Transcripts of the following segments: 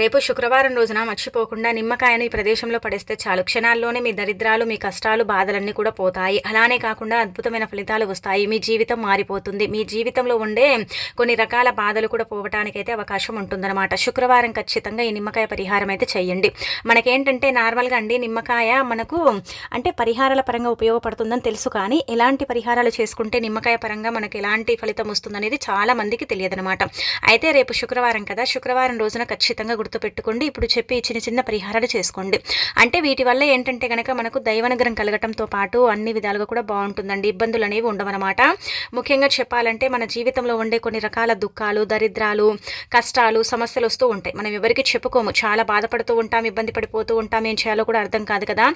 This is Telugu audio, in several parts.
రేపు శుక్రవారం రోజున మర్చిపోకుండా నిమ్మకాయను ఈ ప్రదేశంలో పడేస్తే చాలు. క్షణాల్లోనే మీ దరిద్రాలు, మీ కష్టాలు, బాధలన్నీ కూడా పోతాయి. అలానే కాకుండా అద్భుతమైన ఫలితాలు వస్తాయి. మీ జీవితం మారిపోతుంది. మీ జీవితంలో ఉండే కొన్ని రకాల బాధలు కూడా పోవటానికైతే అవకాశం ఉంటుందన్నమాట. శుక్రవారం ఖచ్చితంగా ఈ నిమ్మకాయ పరిహారం అయితే చేయండి. మనకేంటంటే నార్మల్గా అండి నిమ్మకాయ మనకు అంటే పరిహారాల పరంగా ఉపయోగపడుతుందని తెలుసు, కానీ ఎలాంటి పరిహారాలు చేసుకుంటే నిమ్మకాయ పరంగా మనకు ఎలాంటి ఫలితం వస్తుందనేది చాలా మందికి తెలియదనమాట. అయితే రేపు శుక్రవారం కదా, శుక్రవారం రోజున ఖచ్చితంగా గుర్తుపెట్టుకోండి. ఇప్పుడు చెప్పి చిన్న చిన్న పరిహారాలు చేసుకోండి. అంటే వీటి వల్ల ఏంటంటే కనుక మనకు దైవానుగ్రహం కలగటంతో పాటు అన్ని విధాలుగా కూడా బాగుంటుందండి. ఇబ్బందులు అనేవి ఉండవన్నమాట. ముఖ్యంగా చెప్పాలంటే మన జీవితంలో ఉండే కొన్ని రకాల దుఃఖాలు, దరిద్రాలు, కష్టాలు, సమస్యలు వస్తూ ఉంటాయి. మనం ఎవరికి చెప్పుకోము, చాలా బాధపడుతూ ఉంటాం, ఇబ్బంది పడిపోతూ ఉంటాం, ఏం చేయాలో కూడా అర్థం కాదు కదా.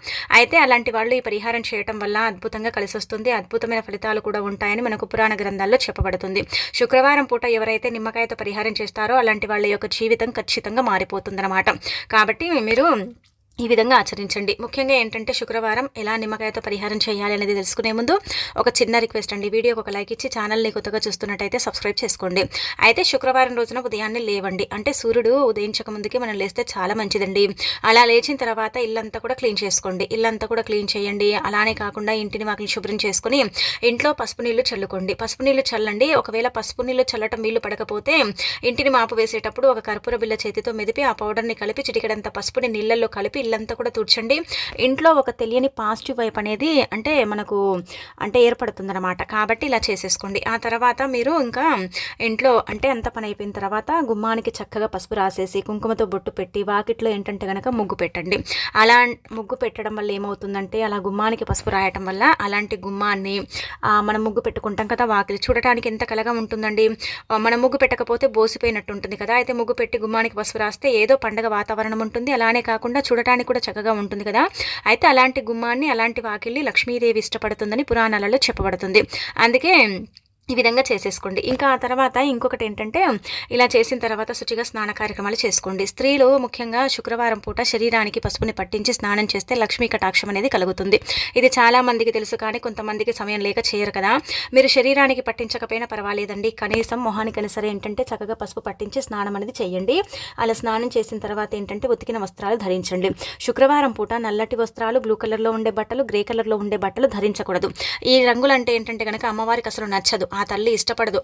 అయితే అలాంటి వాళ్ళు ఈ పరిహారం చేయటం వల్ల అద్భుతంగా కలిసి వస్తుంది. అద్భుతమైన ఫలితాలు కూడా ఉంటాయని మనకు పురాణ గ్రంథాల్లో చెప్పబడుతుంది. శుక్రవారం పూట ఎవరైతే నిమ్మకాయతో పరిహారం చేస్తారో అలాంటి వాళ్ళ యొక్క జీవితం ఖచ్చితంగా మారిపోతుందన్నమాట. కాబట్టి మీరు ఈ విధంగా ఆచరించండి. ముఖ్యంగా ఏంటంటే శుక్రవారం ఎలా నిమ్మకాయతో పరిహారం చేయాలి అనేది తెలుసుకునే ముందు ఒక చిన్న రిక్వెస్ట్ అండి. వీడియోకి ఒక లైక్ ఇచ్చి ఛానల్ని కొత్తగా చూస్తున్నట్టయితే సబ్స్క్రైబ్ చేసుకోండి. అయితే శుక్రవారం రోజున ఉదయాన్నే లేవండి. అంటే సూర్యుడు ఉదయించక ముందుకే మనం లేస్తే చాలా మంచిదండి. అలా లేచిన తర్వాత ఇల్లంతా కూడా క్లీన్ చేసుకోండి. ఇల్లంతా కూడా క్లీన్ చేయండి. అలానే కాకుండా ఇంటిని వాకిలి శుభ్రం చేసుకుని ఇంట్లో పసుపు నీళ్లు చల్లుకోండి. పసుపు నీళ్లు చల్లండి. ఒకవేళ పసుపు నీళ్లు చల్లటం వీలు పడకపోతే ఇంటిని మాపు వేసేటప్పుడు ఒక కర్పూర బిళ్ళ చేతితో మెదిపి ఆ పౌడర్ని కలిపి చిటికెడంత పసుపుని నీళ్ళల్లో కలిపి ఇల్లంతా కూడా తుడ్చండి. ఇంట్లో ఒక తెలియని పాజిటివ్ వైపు అనేది అంటే మనకు అంటే ఏర్పడుతుందన్నమాట. కాబట్టి ఇలా చేసేసుకోండి. ఆ తర్వాత మీరు ఇంకా ఇంట్లో అంటే అంత పని అయిపోయిన తర్వాత గుమ్మానికి చక్కగా పసుపు రాసేసి కుంకుమతో బొట్టు పెట్టి వాకిట్లో ఏంటంటే కనుక ముగ్గు పెట్టండి. అలా ముగ్గు పెట్టడం వల్ల ఏమవుతుందంటే అలా గుమ్మానికి పసుపు రాయటం వల్ల అలాంటి గుమ్మాన్ని మనం ముగ్గు పెట్టుకుంటాం కదా, వాకిలి చూడటానికి ఎంత కలగా ఉంటుందండి. మనం ముగ్గు పెట్టకపోతే బోసిపోయినట్టు ఉంటుంది కదా. అయితే ముగ్గు పెట్టి గుమ్మానికి పసుపు రాస్తే ఏదో పండగ వాతావరణం ఉంటుంది. అలానే కాకుండా చూడటానికి కూడా చక్కగా ఉంటుంది కదా. అయితే అలాంటి గుమ్మాన్ని, అలాంటి వాకిల్ని లక్ష్మీదేవి ఇష్టపడుతుందని పురాణాలలో చెప్పబడుతుంది. అందుకే ఈ విధంగా చేసేసుకోండి. ఇంకా ఆ తర్వాత ఇంకొకటి ఏంటంటే ఇలా చేసిన తర్వాత శుచిగా స్నాన కార్యక్రమాలు చేసుకోండి. స్త్రీలు ముఖ్యంగా శుక్రవారం పూట శరీరానికి పసుపుని పట్టించి స్నానం చేస్తే లక్ష్మీ కటాక్షం అనేది కలుగుతుంది. ఇది చాలా మందికి తెలుసు, కానీ కొంతమందికి సమయం లేక చేయరు కదా. మీరు శరీరానికి పట్టించకపోయినా పర్వాలేదండి, కనీసం మొహానికైనా సరే ఏంటంటే చక్కగా పసుపు పట్టించి స్నానం అనేది చేయండి. అలా స్నానం చేసిన తర్వాత ఏంటంటే ఉతికిన వస్త్రాలు ధరించండి. శుక్రవారం పూట నల్లటి వస్త్రాలు, బ్లూ కలర్లో ఉండే బట్టలు, గ్రే కలర్లో ఉండే బట్టలు ధరించకూడదు. ఈ రంగులు అంటే ఏంటంటే కనుక అమ్మవారికి అసలు నచ్చదు, ఆ తల్లి ఇష్టపడదు.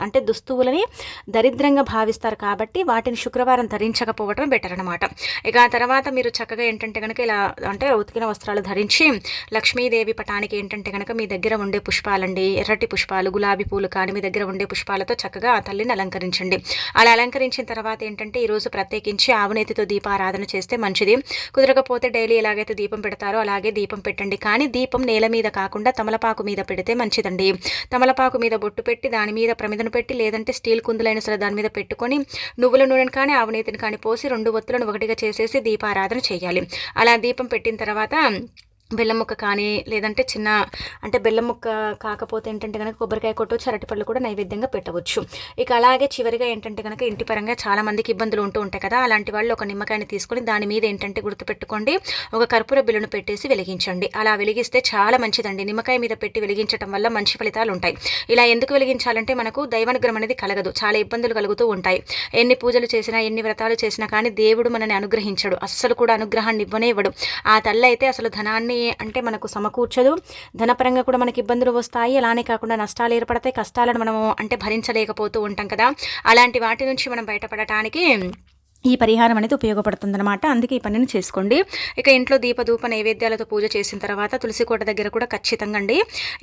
అంటే దుస్తువులని దరిద్రంగా భావిస్తారు. కాబట్టి వాటిని శుక్రవారం ధరించకపోవడం బెటర్ అనమాట. ఇక ఆ తర్వాత మీరు చక్కగా ఏంటంటే కనుక ఇలా అంటే ఉతికిన వస్త్రాలు ధరించి లక్ష్మీదేవి పటానికి ఏంటంటే కనుక మీ దగ్గర ఉండే పుష్పాలండి, ఎర్రటి పుష్పాలు, గులాబీ పూలు కానీ మీ దగ్గర ఉండే పుష్పాలతో చక్కగా ఆ తల్లిని అలంకరించండి. అలా అలంకరించిన తర్వాత ఏంటంటే ఈరోజు ప్రత్యేకించి ఆవునేతితో దీపారాధన చేస్తే మంచిది. కుదరకపోతే డైలీ ఎలాగైతే దీపం పెడతారో అలాగే దీపం పెట్టండి. కానీ దీపం నేల మీద కాకుండా తమలపాకు మీద పెడితే మంచిదండి. తమలపాకు మీద బొట్టు పెట్టి దాని మీద ప్రమిదను పెట్టి లేదంటే స్టీల్ కుందులైన సరే దాని మీద పెట్టుకొని నువ్వుల నూనెను కానీ ఆవునేతిని కానీ పోసి 2 ఒత్తులను ఒకటిగా చేసేసి దీపారాధన చేయాలి. అలా దీపం పెట్టిన తర్వాత బెల్లం ముక్క కానీ లేదంటే చిన్న అంటే బెల్లం ముక్క కాకపోతే ఏంటంటే కనుక కొబ్బరికాయ కొట్టవచ్చు, అరటిపళ్ళు కూడా నైవేద్యంగా పెట్టవచ్చు. ఇక అలాగే చివరిగా ఏంటంటే కనుక ఇంటి పరంగా చాలా మందికి ఇబ్బందులు ఉంటూ ఉంటాయి కదా. అలాంటి వాళ్ళు ఒక నిమ్మకాయని తీసుకొని దాని మీద ఏంటంటే గుర్తుపెట్టుకోండి ఒక కర్పూర బిల్లును పెట్టేసి వెలిగించండి. అలా వెలిగిస్తే చాలా మంచిదండి. నిమ్మకాయ మీద పెట్టి వెలిగించడం వల్ల మంచి ఫలితాలు ఉంటాయి. ఇలా ఎందుకు వెలిగించాలంటే మనకు దైవానుగ్రహం అనేది కలగదు, చాలా ఇబ్బందులు కలుగుతూ ఉంటాయి. ఎన్ని పూజలు చేసినా ఎన్ని వ్రతాలు చేసినా కానీ దేవుడు మనని అనుగ్రహించడు, అస్సలు కూడా అనుగ్రహాన్ని ఇవ్వనే ఇవ్వడు. ఆ తల్లి అయితే అసలు ధనాన్ని అంటే మనకు సమకూర్చదు. ధనపరంగా కూడా మనకి ఇబ్బందులు వస్తాయి. అలానే కాకుండా నష్టాలు ఏర్పడతాయి. కష్టాలను మనము అంటే భరించలేకపోతూ ఉంటాం కదా. అలాంటి వాటి నుంచి మనం బయటపడటానికి ఈ పరిహారం అనేది ఉపయోగపడుతుందన్నమాట. అందుకే ఈ పనిని చేసుకోండి. ఇక ఇంట్లో దీపధూప నైవేద్యాలతో పూజ చేసిన తర్వాత తులసి కోట దగ్గర కూడా ఖచ్చితంగా అండి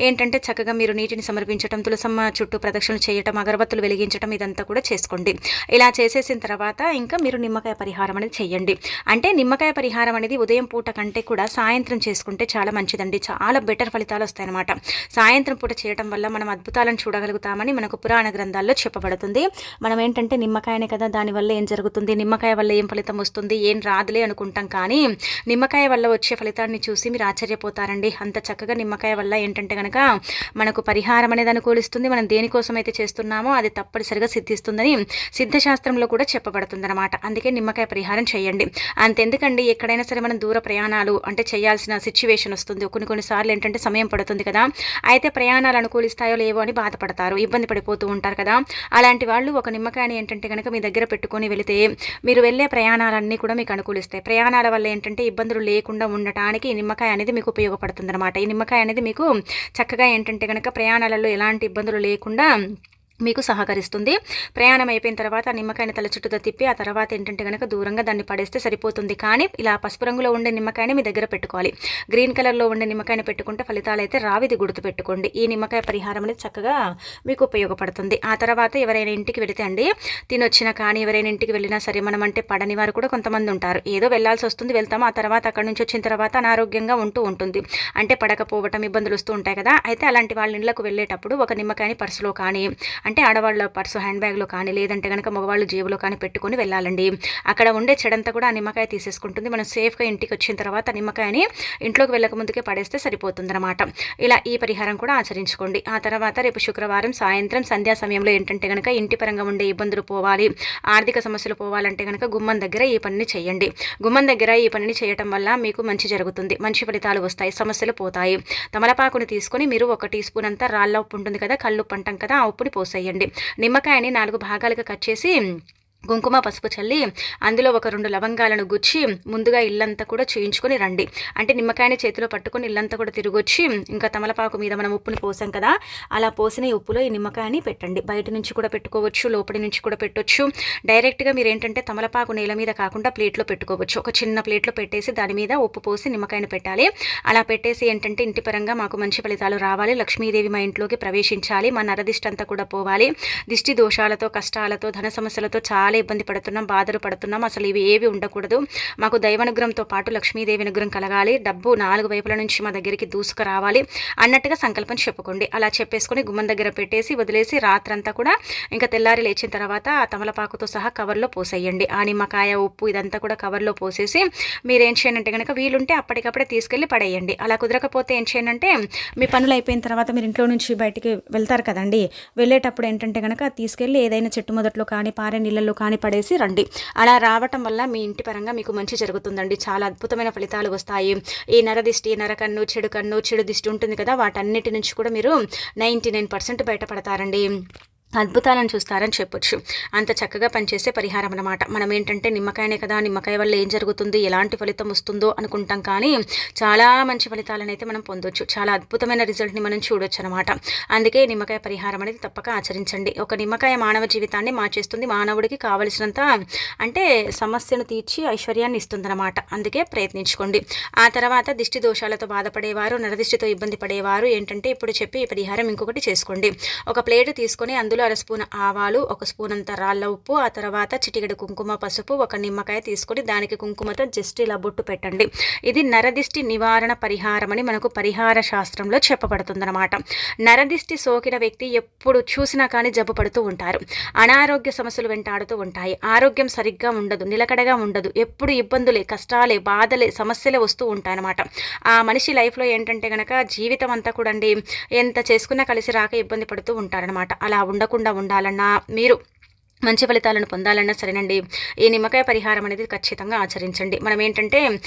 ఏంటంటే చక్కగా మీరు నీటిని సమర్పించడం, తులసమ్మ చుట్టూ ప్రదక్షిణలు చేయటం, అగరబత్తులు వెలిగించడం ఇదంతా కూడా చేసుకోండి. ఇలా చేసేసిన తర్వాత ఇంకా మీరు నిమ్మకాయ పరిహారం అనేది చేయండి. అంటే నిమ్మకాయ పరిహారం అనేది ఉదయం పూట కంటే కూడా సాయంత్రం చేసుకుంటే చాలా మంచిదండి. చాలా బెటర్ ఫలితాలు వస్తాయన్నమాట. సాయంత్రం పూట చేయడం వల్ల మనం అద్భుతాలను చూడగలుగుతామని మనకు పురాణ గ్రంథాల్లో చెప్పబడుతుంది. మనం ఏంటంటే నిమ్మకాయనే కదా, దానివల్ల ఏం జరుగుతుంది, నిమ్మకాయ వల్ల ఏం ఫలితం వస్తుంది, ఏం రాదులే అనుకుంటాం. కానీ నిమ్మకాయ వల్ల వచ్చే ఫలితాన్ని చూసి మీరు ఆశ్చర్యపోతారండి. అంత చక్కగా నిమ్మకాయ వల్ల ఏంటంటే కనుక మనకు పరిహారం అనేది అనుకూలిస్తుంది. మనం దేనికోసం అయితే చేస్తున్నామో అది తప్పనిసరిగా సిద్ధిస్తుందని సిద్ధశాస్త్రంలో కూడా చెప్పబడుతుందన్నమాట. అందుకే నిమ్మకాయ పరిహారం చేయండి. అంతెందుకండి, ఎక్కడైనా సరే మనం దూర ప్రయాణాలు అంటే చేయాల్సిన సిచ్యువేషన్ వస్తుంది. కొన్నిసార్లు ఏంటంటే సమయం పడుతుంది కదా. అయితే ప్రయాణాలు అనుకూలిస్తాయో లేవో అని బాధపడతారు, ఇబ్బంది పడిపోతూ ఉంటారు కదా. అలాంటి వాళ్ళు ఒక నిమ్మకాయని ఏంటంటే కనుక మీ దగ్గర పెట్టుకొని వెళితే మీరు వెళ్ళే ప్రయాణాలన్నీ కూడా మీకు అనుకూలిస్తాయి. ప్రయాణాల వల్ల ఏంటంటే ఇబ్బందులు లేకుండా ఉండటానికి ఈ నిమ్మకాయ అనేది మీకు ఉపయోగపడుతుందన్నమాట. ఈ నిమ్మకాయ అనేది మీకు చక్కగా ఏంటంటే కనుక ప్రయాణాలలో ఎలాంటి ఇబ్బందులు లేకుండా మీకు సహకరిస్తుంది. ప్రయాణం అయిపోయిన తర్వాత నిమ్మకాయని తల చుట్టూతో తిప్పి ఆ తర్వాత ఏంటంటే కనుక దూరంగా దాన్ని పడేస్తే సరిపోతుంది. కానీ ఇలా పసుపు రంగులో ఉండే నిమ్మకాయని మీ దగ్గర పెట్టుకోవాలి. గ్రీన్ కలర్లో ఉండే నిమ్మకాయని పెట్టుకుంటే ఫలితాలు అయితే రావిది గుర్తు పెట్టుకోండి. ఈ నిమ్మకాయ పరిహారం అనేది చక్కగా మీకు ఉపయోగపడుతుంది. ఆ తర్వాత ఎవరైనా ఇంటికి వెళితే అండి, తినొచ్చినా కానీ ఎవరైనా ఇంటికి వెళ్ళినా సరే, మనం అంటే పడని వారు కూడా కొంతమంది ఉంటారు. ఏదో వెళ్ళాల్సి వస్తుంది, వెళ్తాము, ఆ తర్వాత అక్కడ నుంచి వచ్చిన తర్వాత అనారోగ్యంగా ఉంటుంది, అంటే పడకపోవటం ఇబ్బందులు వస్తూ ఉంటాయి కదా. అయితే అలాంటి వాళ్ళ ఇళ్ళకు వెళ్ళేటప్పుడు ఒక నిమ్మకాయని పర్సులో కానీ, అంటే ఆడవాళ్ళ పర్సు హ్యాండ్ బ్యాగ్లో కానీ, లేదంటే కనుక మగవాళ్ళు జేబులో కానీ పెట్టుకొని వెళ్ళాలండి. అక్కడ ఉండే చెడంతా కూడా ఆ నిమ్మకాయ తీసేసుకుంటుంది. మనం సేఫ్గా ఇంటికి వచ్చిన తర్వాత నిమ్మకాయని ఇంట్లోకి వెళ్ళక ముందుకే పడేస్తే సరిపోతుందన్నమాట. ఇలా ఈ పరిహారం కూడా ఆచరించుకోండి. ఆ తర్వాత రేపు శుక్రవారం సాయంత్రం సంధ్యా సమయంలో ఏంటంటే కనుక ఇంటి పరంగా ఉండే ఇబ్బందులు పోవాలి, ఆర్థిక సమస్యలు పోవాలంటే కనుక గుమ్మం దగ్గర ఈ పనిని చేయండి. గుమ్మం దగ్గర ఈ పనిని చేయటం వల్ల మీకు మంచి జరుగుతుంది, మంచి ఫలితాలు వస్తాయి, సమస్యలు పోతాయి. తమలపాకుని తీసుకొని మీరు 1 టీ స్పూన్ అంతా రాళ్ళ ఉప్పు ఉంటుంది కదా, కల్లుప్పు అంటాం కదా, ఆ ఉప్పుని పోసేయండి. నిమ్మకాయని 4 భాగాలుగా కట్ చేసి కుంకుమ పసుపు చల్లి అందులో ఒక 2 లవంగాలను గుచ్చి ముందుగా ఇల్లంతా కూడా చూయించుకొని రండి. అంటే నిమ్మకాయని చేతిలో పట్టుకొని ఇల్లంతా కూడా తిరిగొచ్చి ఇంకా తమలపాకు మీద మనం ఉప్పుని పోసాం కదా, అలా పోసిన ఉప్పులో ఈ నిమ్మకాయని పెట్టండి. బయట నుంచి కూడా పెట్టుకోవచ్చు, లోపలి నుంచి కూడా పెట్టొచ్చు. డైరెక్ట్గా మీరు ఏంటంటే తమలపాకు నేల మీద కాకుండా ప్లేట్లో పెట్టుకోవచ్చు. ఒక చిన్న ప్లేట్లో పెట్టేసి దాని మీద ఉప్పు పోసి నిమ్మకాయని పెట్టాలి. అలా పెట్టేసి ఏంటంటే ఇంటి పరంగా మాకు మంచి ఫలితాలు రావాలి, లక్ష్మీదేవి మా ఇంట్లోకి ప్రవేశించాలి, మా నరదిష్టి అంతా కూడా పోవాలి, దిష్టి దోషాలతో కష్టాలతో ధన సమస్యలతో చాలా ఇబ్బంది పడుతున్నాం, బాధలు పడుతున్నాం, అసలు ఇవి ఏవి ఉండకూడదు, మాకు దైవానుగ్రహంతో పాటు లక్ష్మీదేవి అనుగ్రహం కలగాలి, డబ్బు 4 వైపుల నుంచి మా దగ్గరికి దూసుకురావాలి అన్నట్టుగా సంకల్పం చెప్పుకోండి. అలా చెప్పేసుకొని గుమ్మం దగ్గర పెట్టేసి వదిలేసి రాత్రంతా కూడా ఇంకా తెల్లారి లేచిన తర్వాత ఆ తమలపాకుతో సహా కవర్లో పోసేయండి. ఆ నిమ్మకాయ ఉప్పు ఇదంతా కూడా కవర్లో పోసేసి మీరేం చేయండి కనుక వీలుంటే అప్పటికప్పుడే తీసుకెళ్ళి పడేయండి. అలా కుదరకపోతే ఏం చేయండి, మీ పనులు అయిపోయిన తర్వాత మీరు ఇంట్లో నుంచి బయటికి వెళ్తారు కదండి, వెళ్ళేటప్పుడు ఏంటంటే కనుక తీసుకెళ్ళి ఏదైనా చెట్టు మొదట్లో కానీ పారే నీళ్ళల్లో కానీ పడేసి రండి. అలా రావటం వల్ల మీ ఇంటి పరంగా మీకు మంచి జరుగుతుందండి, చాలా అద్భుతమైన ఫలితాలు వస్తాయి. ఈ నరదిష్టి, నరకన్ను, చెడు కన్ను, చెడు దిష్టి ఉంటుంది కదా, వాటన్నిటి నుంచి కూడా మీరు 99% బయటపడతారండి. అద్భుతాలను చూస్తారని చెప్పొచ్చు. అంత చక్కగా పనిచేసే పరిహారం అన్నమాట. మనం ఏంటంటే నిమ్మకాయనే కదా, నిమ్మకాయ వల్ల ఏం జరుగుతుంది, ఎలాంటి ఫలితం వస్తుందో అనుకుంటాం, కానీ చాలా మంచి ఫలితాలను అయితే మనం పొందొచ్చు, చాలా అద్భుతమైన రిజల్ట్ని మనం చూడొచ్చు అనమాట. అందుకే నిమ్మకాయ పరిహారం అనేది తప్పక ఆచరించండి. ఒక నిమ్మకాయ మానవ జీవితాన్ని మార్చేస్తుంది, మానవుడికి కావలసినంత అంటే సమస్యను తీర్చి ఐశ్వర్యాన్ని ఇస్తుందన్నమాట. అందుకే ప్రయత్నించుకోండి. ఆ తర్వాత దిష్టి దోషాలతో బాధపడేవారు, నరదిష్టితో ఇబ్బంది పడేవారు ఏంటంటే ఇప్పుడు చెప్పి ఈ పరిహారం ఇంకొకటి చేసుకోండి. ఒక ప్లేట్ తీసుకొని అందులో 1/2 స్పూన్ ఆవాలు, 1 స్పూన్ అంత రాళ్ళ ఉప్పు, ఆ తర్వాత చిటికెడు కుంకుమ పసుపు, 1 నిమ్మకాయ తీసుకొని దానికి కుంకుమతో జస్ట్ ఇలా బొట్టు పెట్టండి. ఇది నరదిష్టి నివారణ పరిహారం అని మనకు పరిహార శాస్త్రంలో చెప్పబడుతుందన్నమాట. నరదిష్టి సోకిన వ్యక్తి ఎప్పుడు చూసినా కానీ జబ్బు పడుతూ ఉంటారు, అనారోగ్య సమస్యలు వెంటాడుతూ ఉంటాయి, ఆరోగ్యం సరిగ్గా ఉండదు, నిలకడగా ఉండదు, ఎప్పుడు ఇబ్బందులే, కష్టాలే, బాధలే, సమస్యలే వస్తూ ఉంటాయన్నమాట. ఆ మనిషి లైఫ్లో ఏంటంటే కనుక జీవితం అంతా కూడా అండి ఎంత చేసుకున్నా కలిసి రాక ఇబ్బంది పడుతూ ఉంటారనమాట. అలా ఉండకుండా ఉండాలన్నా, మీరు మంచి ఫలితాలను పొందాలన్నా సరేనండి, ఈ నిమ్మకాయ పరిహారం అనేది ఖచ్చితంగా ఆచరించండి. మనం ఏంటంటే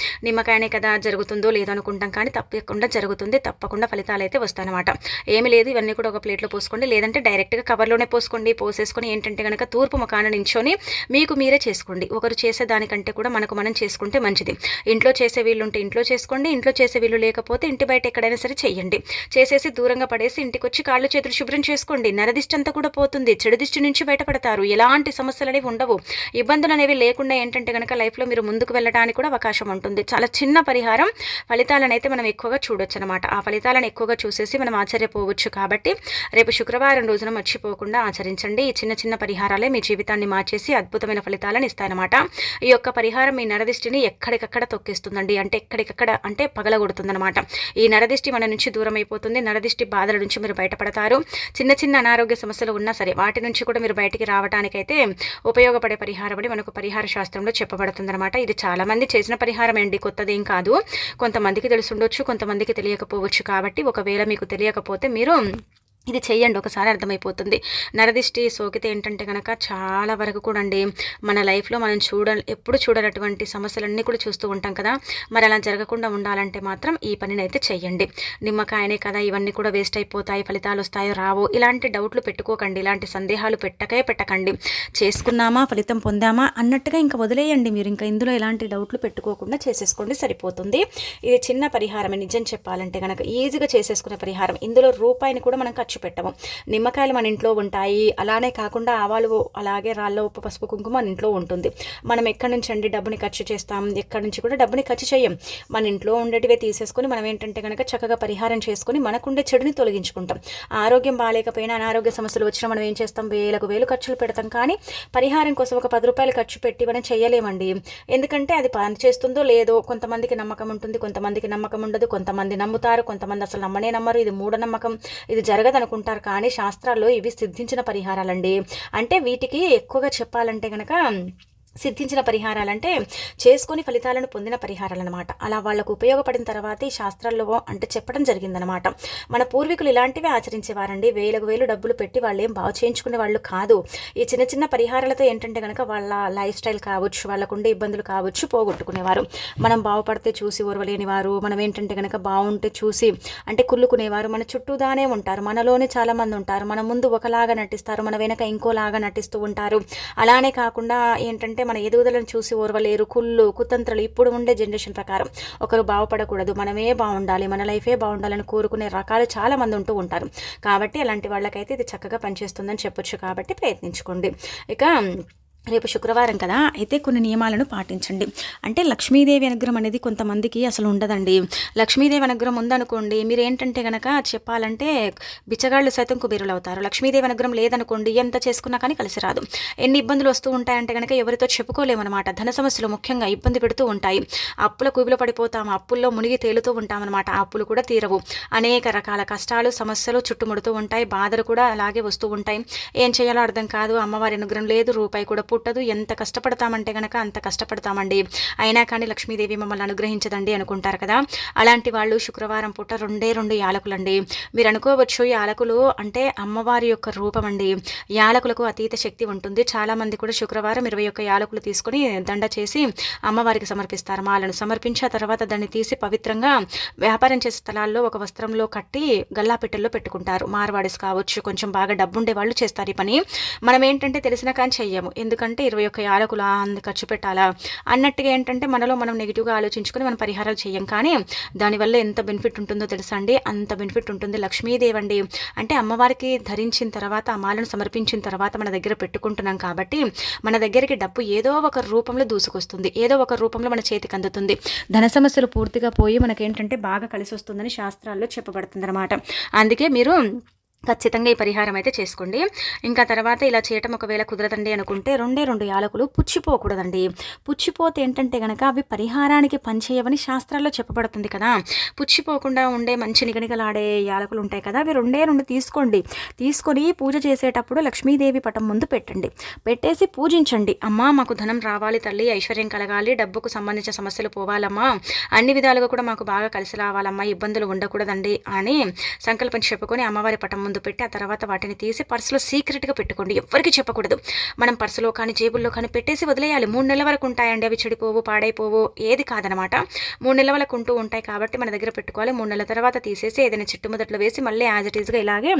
నిమ్మకాయనే కదా జరుగుతుందో లేదో అనుకుంటాం, కానీ తప్పకుండా జరుగుతుంది, తప్పకుండా ఫలితాలు అయితే వస్తాయన్నమాట. ఏమి లేదు, ఇవన్నీ కూడా ఒక ప్లేట్లో పోసుకోండి, లేదంటే డైరెక్ట్గా కవర్లోనే పోసుకోండి. పోసేసుకొని ఏంటంటే కనుక తూర్పు ముఖాన నించొని మీకు మీరే చేసుకోండి. ఒకరు చేసే దానికంటే కూడా మనకు మనం చేసుకుంటే మంచిది. ఇంట్లో చేసే వీళ్ళు ఉంటే ఇంట్లో చేసుకోండి, ఇంట్లో చేసే వీళ్ళు లేకపోతే ఇంటి బయట ఎక్కడైనా సరే చెయ్యండి. చేసేసి దూరంగా పడేసి ఇంటికి వచ్చి కాళ్ళు చేతులు శుభ్రం చేసుకోండి. నరదిష్టి అంతా కూడా పోతుంది, చెడు దిష్టి నుంచి బయటపడతారు, ఎలాంటి సమస్యలు అనేవి ఉండవు, ఇబ్బందులు అనేవి లేకుండా ఏంటంటే కనుక లైఫ్లో మీరు ముందుకు వెళ్ళడానికి కూడా అవకాశం ఉంటుంది. చాలా చిన్న పరిహారం, ఫలితాలను అయితే మనం ఎక్కువగా చూడొచ్చు అనమాట. ఆ ఫలితాలను ఎక్కువగా చూసేసి మనం ఆశ్చర్యపోవచ్చు. కాబట్టి రేపు శుక్రవారం రోజున మర్చిపోకుండా ఆచరించండి. ఈ చిన్న చిన్న పరిహారాలే మీ జీవితాన్ని మార్చేసి అద్భుతమైన ఫలితాలను ఇస్తాయన్నమాట. ఈ యొక్క పరిహారం మీ నరదిష్టిని ఎక్కడికక్కడ తొక్కేస్తుందండి, అంటే ఎక్కడికక్కడ అంటే పగలగొడుతుందన్నమాట. ఈ నరదిష్టి మన నుంచి దూరం అయిపోతుంది, నరదిష్టి బాధల నుంచి మీరు బయటపడతారు. చిన్న చిన్న అనారోగ్య సమస్యలు ఉన్నా సరే వాటి నుంచి కూడా మీరు బయటికి రావడానికైతే ఉపయోగపడే పరిహారం అని మనకు పరిహార శాస్త్రంలో చెప్పబడుతుందన్నమాట. ఇది చాలా మంది చేసిన పరిహారం అండి, కొత్తదేం కాదు. కొంతమందికి తెలుసుండొచ్చు, కొంతమందికి తెలియకపోవచ్చు. కాబట్టి ఒకవేళ మీకు తెలియకపోతే మీరు ఇది చెయ్యండి, ఒకసారి అర్థమైపోతుంది. నరదిష్టి సోకితే ఏంటంటే గనక చాలా వరకు కూడా అండి మన లైఫ్‌లో మనం ఎప్పుడు చూడనటువంటి సమస్యలన్నీ కూడా చూస్తూ ఉంటాం కదా! మరి అలా జరగకుండా ఉండాలంటే మాత్రం ఈ పనినైతే చెయ్యండి. నిమ్మకాయనే కదా ఇవన్నీ కూడా వేస్ట్ అయిపోతాయి, ఫలితాలొస్తాయో రావో ఇలాంటి డౌట్‌లు పెట్టుకోకండి. ఇలాంటి సందేహాలు పెట్టకండి. చేసుకున్నామా, ఫలితం పొందామా అన్నట్టుగా ఇంక వదిలేయండి మీరు. ఇంక ఇందులో ఎలాంటి డౌట్‌లు పెట్టుకోకుండా చేసేసుకోండి, సరిపోతుంది. ఇది చిన్న పరిహారమే నిజం చెప్పాలంటే గనక. ఈజీగా చేసేసుకునే పరిహారం. ఇందులో రూపాయిని కూడా మనం ఖర్చు పెట్టము. నిమ్మకాయలు మన ఇంట్లో ఉంటాయి. అలానే కాకుండా ఆవాలు, అలాగే రాళ్ళ ఉప్పు, పసుపు, కుంకుమ మన ఇంట్లో ఉంటుంది. మనం ఎక్కడి నుంచి అండి డబ్బుని ఖర్చు చేస్తాం? ఎక్కడి నుంచి కూడా డబ్బుని ఖర్చు చేయం. మన ఇంట్లో ఉండేటివే తీసేసుకొని మనం ఏంటంటే కనుక చక్కగా పరిహారం చేసుకొని మనకుండే చెడుని తొలగించుకుంటాం. ఆరోగ్యం బాగాలేకపోయినా, అనారోగ్య సమస్యలు వచ్చినా మనం ఏం చేస్తాం? వేలకు వేలు ఖర్చులు పెడతాం. కానీ పరిహారం కోసం ఒక 10 రూపాయలు ఖర్చు పెట్టి మనం చేయలేమండి. ఎందుకంటే అది పని చేస్తుందో లేదో కొంతమందికి నమ్మకం ఉంటుంది, కొంతమందికి నమ్మకం ఉండదు. కొంతమంది నమ్ముతారు, కొంతమంది అసలు నమ్మరు. ఇది మూఢనమ్మకం, ఇది జరగదు అనుకుంటారు. కానీ శాస్త్రాల్లో ఇవి సిద్ధించిన పరిహారాలండి. అంటే వీటికి ఎక్కువగా చెప్పాలంటే గనక సిద్ధించిన పరిహారాలంటే చేసుకొని ఫలితాలను పొందిన పరిహారాలన్నమాట. అలా వాళ్ళకు ఉపయోగపడిన తర్వాత ఈ శాస్త్రాల్లో అంటే చెప్పడం జరిగిందనమాట. మన పూర్వీకులు ఇలాంటివి ఆచరించేవారండి. వేలకు వేలు డబ్బులు పెట్టి వాళ్ళు ఏం బాగు చేయించుకునే వాళ్ళు కాదు. ఈ చిన్న చిన్న పరిహారాలతో ఏంటంటే కనుక వాళ్ళ లైఫ్ స్టైల్ కావచ్చు, వాళ్ళకుండే ఇబ్బందులు కావచ్చు పోగొట్టుకునేవారు. మనం బాగుపడితే చూసి ఓర్వలేని వారు, మనం ఏంటంటే కనుక బాగుంటే చూసి అంటే కుళ్ళుకునేవారు మన చుట్టూదానే ఉంటారు. మనలోనే చాలామంది ఉంటారు. మన ముందు ఒకలాగా నటిస్తారు, మన వెనక ఇంకోలాగా నటిస్తూ ఉంటారు. అలానే కాకుండా ఏంటంటే మన ఎదుగుదలను చూసి ఓర్వలేరు, కుతంత్రాలు. ఇప్పుడు ఉండే జనరేషన్ ప్రకారం ఒకరు బాగుపడకూడదు, మనమే బాగుండాలి, మన లైఫే బాగుండాలని కోరుకునే రకాలు చాలా మంది ఉంటూ ఉంటారు. కాబట్టి అలాంటి వాళ్ళకైతే ఇది చక్కగా పనిచేస్తుందని చెప్పొచ్చు. కాబట్టి ప్రయత్నించుకోండి. ఇక రేపు శుక్రవారం కదా, అయితే కొన్ని నియమాలను పాటించండి. అంటే లక్ష్మీదేవి అనుగ్రహం అనేది కొంతమందికి అసలు ఉండదండి. లక్ష్మీదేవి అనుగ్రహం ఉందనుకోండి, మీరు ఏంటంటే కనుక చెప్పాలంటే బిచ్చగాళ్ళు సైతం కుబేరులు అవుతారు. లక్ష్మీదేవి అనుగ్రహం లేదనుకోండి, ఎంత చేసుకున్నా కానీ కలిసి రాదు. ఎన్ని ఇబ్బందులు వస్తూ ఉంటాయంటే కనుక ఎవరితో చెప్పుకోలేమన్నమాట. ధన సమస్యలు ముఖ్యంగా ఇబ్బంది పెడుతూ ఉంటాయి. అప్పుల కూబిలో పడిపోతాము, అప్పుల్లో మునిగి తేలుతూ ఉంటామన్నమాట. ఆ అప్పులు కూడా తీరవు. అనేక రకాల కష్టాలు, సమస్యలు చుట్టుముడుతూ ఉంటాయి. బాధలు కూడా అలాగే వస్తూ ఉంటాయి. ఏం చేయాలో అర్థం కాదు. అమ్మవారి అనుగ్రహం లేదు, రూపాయి కూడా పుట్టదు. ఎంత కష్టపడతామంటే గనక అంత కష్టపడతామండి. అయినా కానీ లక్ష్మీదేవి మమ్మల్ని అనుగ్రహించదండి అనుకుంటారు కదా. అలాంటి వాళ్ళు శుక్రవారం పూట 2 యాలకులండి. మీరు అనుకోవచ్చు యాలకులు అంటే అమ్మవారి యొక్క రూపం అండి. యాలకులకు అతీత శక్తి ఉంటుంది. చాలా మంది కూడా శుక్రవారం 21 యాలకులు తీసుకొని దండ చేసి అమ్మవారికి సమర్పిస్తారు. మాలను సమర్పించి ఆ తర్వాత దాన్ని తీసి పవిత్రంగా వ్యాపారం చేసే స్థలాల్లో ఒక వస్త్రంలో కట్టి గల్లాపెట్టెల్లో పెట్టుకుంటారు. మార్వాడిస్ కావచ్చు, కొంచెం బాగా డబ్బుండే వాళ్ళు చేస్తారు ఈ పని. మనం ఏంటంటే తెలిసిన కానీ చెయ్యము. ఎందుకంటే 21 యాలకులా అందు ఖర్చు పెట్టాలా అన్నట్టుగా ఏంటంటే మనలో మనం నెగిటివ్గా ఆలోచించుకొని మనం పరిహారాలు చేయం. కానీ దానివల్ల ఎంత బెనిఫిట్ ఉంటుందో తెలుసా అండి? అంత బెనిఫిట్ ఉంటుంది. లక్ష్మీదేవి అండి అంటే అమ్మవారికి ధరించిన తర్వాత, అమ్మాలను సమర్పించిన తర్వాత మన దగ్గర పెట్టుకుంటున్నాం కాబట్టి మన దగ్గరికి డబ్బు ఏదో ఒక రూపంలో దూసుకొస్తుంది, ఏదో ఒక రూపంలో మన చేతికి అందుతుంది. ధన సమస్యలు పూర్తిగా పోయి మనకేంటంటే బాగా కలిసి వస్తుందని శాస్త్రాల్లో చెప్పబడుతుంది అనమాట. అందుకే మీరు ఖచ్చితంగా ఈ పరిహారం అయితే చేసుకోండి. ఇంకా తర్వాత ఇలా చేయటం ఒకవేళ కుదరదండి అనుకుంటే 2 యాలకులు పుచ్చిపోకూడదండి. పుచ్చిపోతే ఏంటంటే కనుక అవి పరిహారానికి పనిచేయవని శాస్త్రాల్లో చెప్పబడుతుంది కదా. పుచ్చిపోకుండా ఉండే మంచి నిగనిగలాడే యాలకులు ఉంటాయి కదా, అవి 2 తీసుకోండి. తీసుకొని పూజ చేసేటప్పుడు లక్ష్మీదేవి పటం ముందు పెట్టండి. పెట్టేసి పూజించండి. అమ్మా మాకు ధనం రావాలి తల్లి, ఐశ్వర్యం కలగాలి, డబ్బుకు సంబంధించిన సమస్యలు పోవాలమ్మా, అన్ని విధాలుగా కూడా మాకు బాగా కలిసి రావాలమ్మా, ఇబ్బందులు ఉండకూడదండి అని సంకల్పం చెప్పుకొని అమ్మవారి పటం ముందు పెట్టి ఆ తర్వాత వాటిని తీసి పర్సులో సీక్రెట్గా పెట్టుకోండి. ఎవరికి చెప్పకూడదు. మనం పర్సులో కానీ జేబుల్లో కానీ పెట్టేసి వదిలేయాలి. 3 నెలల వరకు ఉంటాయండి అవి, చెడిపోవు పాడైపోవు ఏది కాదనమాట. 3 నెలల వరకు ఉంటూ ఉంటాయి కాబట్టి మన దగ్గర పెట్టుకోవాలి. 3 నెలల తర్వాత తీసేసి ఏదైనా చిట్టుముదట్లో వేసి మళ్ళీ యాజ్ ఇట్ ఈజ్గా ఇలాగే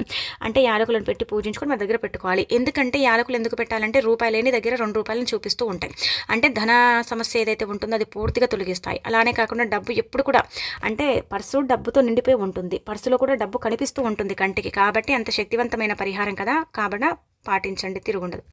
అంటే యాలకులను పెట్టి పూజించుకొని మన దగ్గర పెట్టుకోవాలి. ఎందుకంటే యాలకులు ఎందుకు పెట్టాలంటే రూపాయి లేని దగ్గర 2 రూపాయలను చూపిస్తూ ఉంటాయి. అంటే ధన సమస్య ఏదైతే ఉంటుందో అది పూర్తిగా తొలగిస్తాయి. అలానే కాకుండా డబ్బు ఎప్పుడు కూడా అంటే పర్సు డబ్బుతో నిండిపోయి ఉంటుంది. పర్సులో కూడా డబ్బు కనిపిస్తూ ఉంటుంది కంటికి. కాబట్టి అంత శక్తివంతమైన పరిహారం కదా, కాబట్టి పాటించండి, తిరుగుండదు.